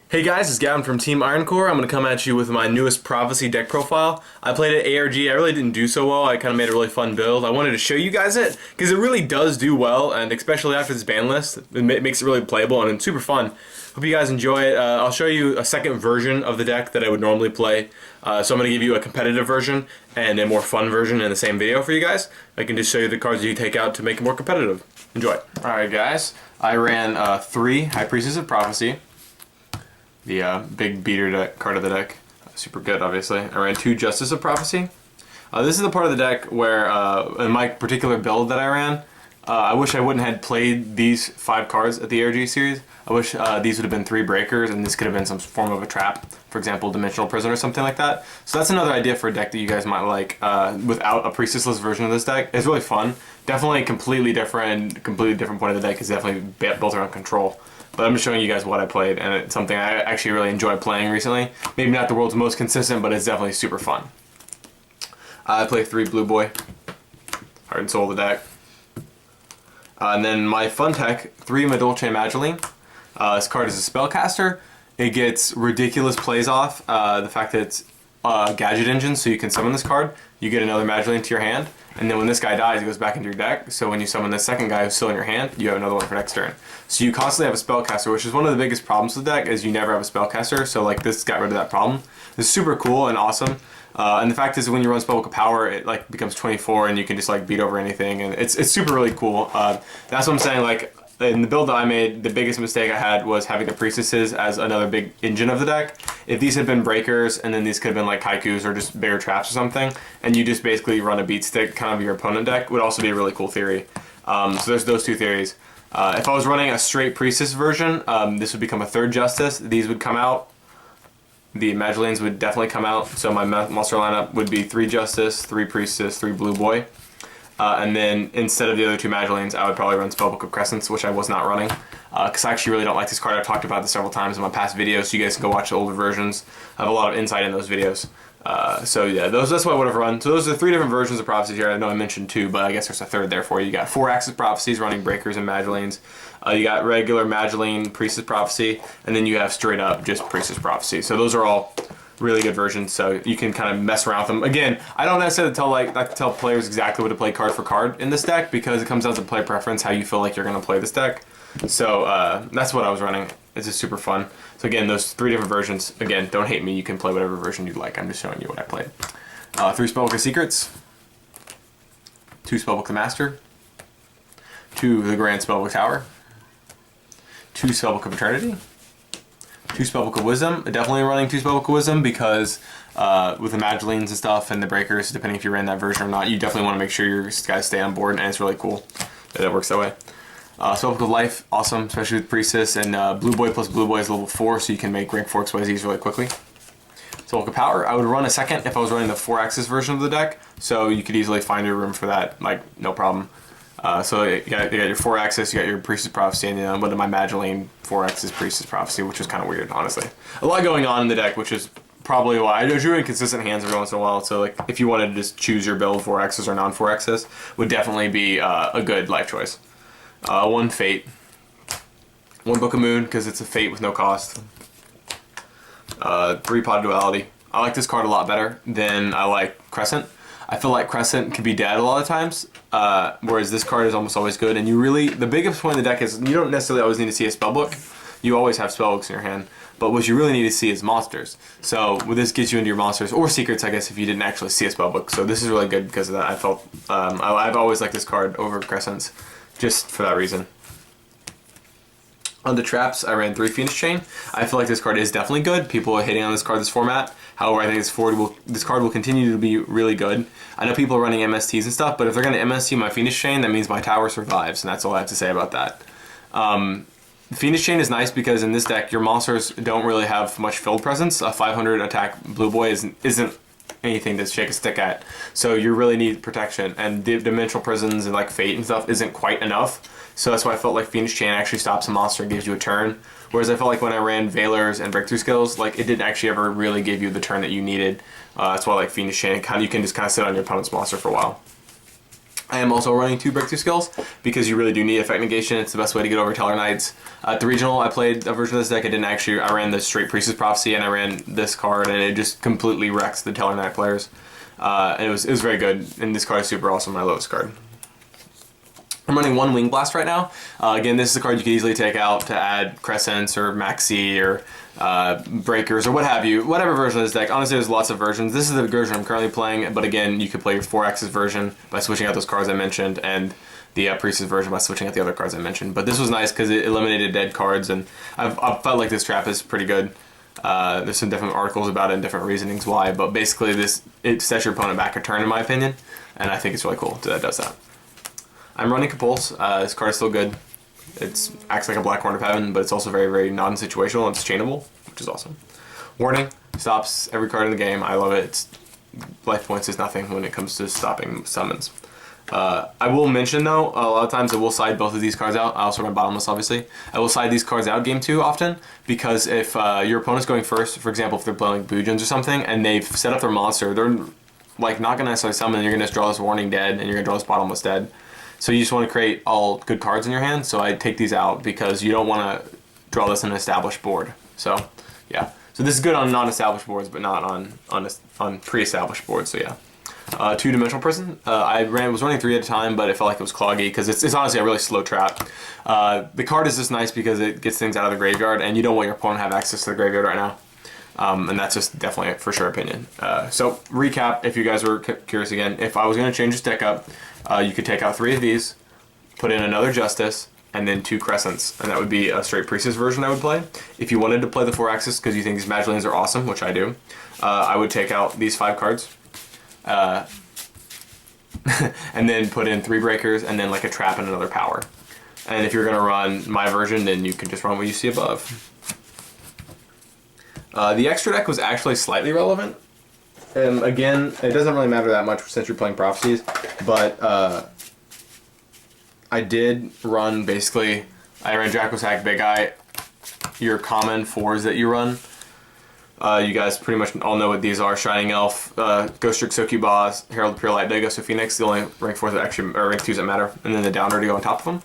Hey guys, it's Gavin from Team Ironcore. I'm going to come at you with my newest Prophecy deck profile. I played it ARG. I really didn't do so well. I kind of made a really fun build. I wanted to show you guys it because it really does do well, and especially after this ban list, it makes it really playable and it's super fun. Hope you guys enjoy it. I'll show you a second version of the deck that I would normally play. So I'm going to give you a competitive version and a more fun version in the same video for you guys. I can just show you the cards that you take out to make it more competitive. Enjoy. Alright guys, I ran 3 High Priestess of Prophecy. The big beater card of the deck. Super good, obviously. I ran 2 Justice of Prophecy. This is the part of the deck where, in my particular build that I ran, I wish I wouldn't have played these 5 cards at the ARG series. I wish these would have been 3 breakers, and this could have been some form of a trap. For example, Dimensional Prison or something like that. So that's another idea for a deck that you guys might like without a priestessless version of this deck. It's really fun. Definitely completely different point of the deck is definitely built around control. But I'm just showing you guys what I played, and it's something I actually really enjoy playing recently. Maybe not the world's most consistent, but it's definitely super fun. I play 3 Blue Boy, Heart and Soul of the deck. And then my fun tech, 3 Madolche Mageline. This card is a spellcaster. It gets ridiculous plays off. The fact that it's a gadget engine, so you can summon this card, you get another Mageline to your hand, and then when this guy dies, it goes back into your deck, so when you summon the second guy who's still in your hand, you have another one for next turn. So you constantly have a spellcaster, which is one of the biggest problems with the deck, is you never have a spellcaster, so like this got rid of that problem. It's super cool and awesome, and the fact is when you run Spellbook of Power, it like becomes 24 and you can just like beat over anything, and it's super really cool. That's what I'm saying, like, in the build that I made, the biggest mistake I had was having the priestesses as another big engine of the deck. If these had been breakers, and then these could have been like haikus or just bigger traps or something, and you just basically run a beat stick, kind of your opponent deck, would also be a really cool theory. So there's those 2 theories. If I was running a straight priestess version, this would become a 3rd Justice. These would come out. The Magelines would definitely come out. So my monster lineup would be 3 Justice, 3 Priestess, 3 Blue Boy. And then instead of the other 2 Magelines, I would probably run Spellbook of Crescents, which I was not running. Because I actually really don't like this card. I've talked about this several times in my past videos, so you guys can go watch the older versions. I have a lot of insight in those videos. So yeah, that's what I would have run. So those are 3 different versions of Prophecy here. I know I mentioned 2, but I guess there's a 3rd there for you. You got 4 Axis Prophecies running Breakers and Magelines. You got regular Mageline, Priestess Prophecy, and then you have straight up just Priestess Prophecy. So those are all really good versions, so you can kind of mess around with them. Again, I don't necessarily like to tell players exactly what to play card for card in this deck, because it comes down to play preference, how you feel like you're going to play this deck. So that's what I was running. It's just super fun. So again, those 3 different versions. Again, don't hate me. You can play whatever version you'd like. I'm just showing you what I played. 3 Spellbook of Secrets, 2 Spellbook of the Master, 2 the Grand Spellbook Tower, 2 Spellbook of Eternity, 2 Spellbook of Wisdom. Definitely running 2 Spellbook of Wisdom because with the Magelines and stuff and the Breakers, depending if you ran that version or not, you definitely want to make sure your guys stay on board, and it's really cool that it works that way. Spellbook of Life, awesome, especially with Priestess, and Blue Boy plus Blue Boy is level 4, so you can make rank 4 XYZs really quickly. Spellbook of Power, I would run a 2nd if I was running the 4-axis version of the deck, so you could easily find your room for that, like, no problem. So you got your 4-axis, you got your Priestess Prophecy, and then one of my Mageline 4-axis Priestess Prophecy, which was kind of weird, honestly. A lot going on in the deck, which is probably why I drew inconsistent hands every once in a while. So like, if you wanted to just choose your build 4-axis or non-4-axis, would definitely be a good life choice. 1 Fate, 1 Book of Moon because it's a Fate with no cost. 3 Pod Duality. I like this card a lot better than I like Crescent. I feel like Crescent can be dead a lot of times, whereas this card is almost always good. And you really, the biggest point of the deck is you don't necessarily always need to see a spellbook. You always have spellbooks in your hand, but what you really need to see is monsters. So this gets you into your monsters or secrets, I guess, if you didn't actually see a spellbook. So this is really good because of that. I felt I've always liked this card over Crescents, just for that reason. On the traps, I ran 3 Phoenix Chain. I feel like this card is definitely good. People are hitting on this card this format. However, I think this card will continue to be really good. I know people are running MSTs and stuff, but if they're going to MST my Phoenix Chain, that means my tower survives, and that's all I have to say about that. Phoenix Chain is nice because in this deck, your monsters don't really have much field presence. A 500 attack Blue Boy isn't anything to shake a stick at. So you really need protection, and Dimensional Prisons and like Fate and stuff isn't quite enough. So that's why I felt like Phoenix Chain actually stops a monster and gives you a turn. Whereas I felt like when I ran Veilers and Breakthrough Skills, like it didn't actually ever really give you the turn that you needed. That's why like Phoenix Chain, you can just kind of sit on your opponent's monster for a while. I am also running 2 breakthrough skills because you really do need effect negation. It's the best way to get over Teller Knights. At the regional, I played a version of this deck. I ran the straight Priestess Prophecy and I ran this card, and it just completely wrecks the Teller Knight players. And it was very good, and this card is super awesome, my lowest card. I'm running 1 Wing Blast right now. Again, this is a card you could easily take out to add Crescents or Maxi or Breakers or what have you. Whatever version of this deck. Honestly, there's lots of versions. This is the version I'm currently playing, but again, you could play your 4X's version by switching out those cards I mentioned, and the Priestess version by switching out the other cards I mentioned. But this was nice because it eliminated dead cards, and I've felt like this trap is pretty good. There's some different articles about it and different reasonings why, but basically it sets your opponent back a turn in my opinion, and I think it's really cool that it does that. I'm running Compulse. This card is still good. It acts like a Black Horn of Heaven, but it's also very, very non-situational. It's chainable, which is awesome. Warning, stops every card in the game. I love it. Life points is nothing when it comes to stopping summons. I will mention though, a lot of times I will side both of these cards out. I also run Bottomless, obviously. I will side these cards out game 2 often, because if your opponent's going first, for example, if they're playing like Boojins or something, and they've set up their monster, they're like not going to necessarily summon, you're going to just draw this Warning dead, and you're going to draw this Bottomless dead. So you just want to create all good cards in your hand, so I take these out because you don't want to draw this in an established board. So, yeah. So this is good on non-established boards, but not on pre-established boards, so yeah. 2-dimensional Prison. I was running 3 at a time, but it felt like it was cloggy because it's honestly a really slow trap. The card is just nice because it gets things out of the graveyard, and you don't want your opponent to have access to the graveyard right now. And that's just definitely a for sure opinion. So recap, if you guys were curious again, if I was going to change this deck up, you could take out 3 of these, put in another Justice, and then 2 Crescents, and that would be a straight Priestess version I would play. If you wanted to play the 4-axis because you think these Magdalens are awesome, which I do, I would take out these 5 cards, and then put in 3 Breakers, and then like a Trap and another Power. And if you're going to run my version, then you can just run what you see above. The extra deck was actually slightly relevant. Again, it doesn't really matter that much since you're playing Prophecies, but I did run basically, I ran Draco's Hack, Big Eye, your common 4s that you run. You guys pretty much all know what these are: Shining Elf, Ghost Trick Succubus, Herald of Pure Light, Ghost of Phoenix, the only rank 4s that actually, or rank 2s that matter, and then the downer to go on top of them.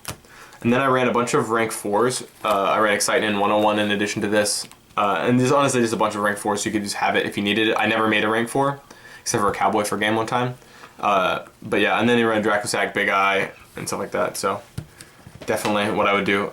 And then I ran a bunch of rank 4s. I ran Excite in 101 in addition to this. And there's honestly just a bunch of rank 4s, so you could just have it if you needed it. I never made a rank 4, except for a Cowboy for a game one time. But yeah, and then you run Draco's Hack, Big Eye, and stuff like that, so definitely what I would do.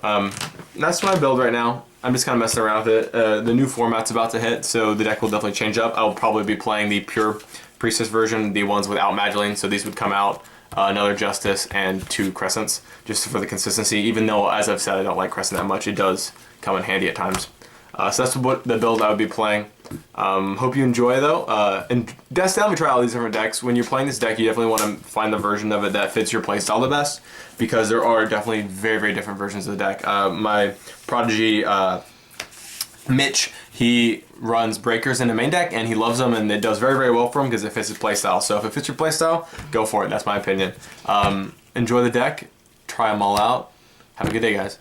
That's my build right now. I'm just kind of messing around with it. The new format's about to hit, so the deck will definitely change up. I'll probably be playing the pure Priestess version, the ones without Magdalene, so these would come out. Another Justice and 2 Crescents, just for the consistency, even though, as I've said, I don't like Crescent that much. It does come in handy at times. So that's what the build I would be playing. Hope you enjoy though, and definitely try all these different decks. When you're playing this deck, you definitely want to find the version of it that fits your playstyle the best, because there are definitely very, very different versions of the deck. My prodigy, Mitch, he runs Breakers in the main deck, and he loves them, and it does very, very well for him because it fits his playstyle. So if it fits your playstyle, go for it. That's my opinion. Enjoy the deck, try them all out. Have a good day, guys.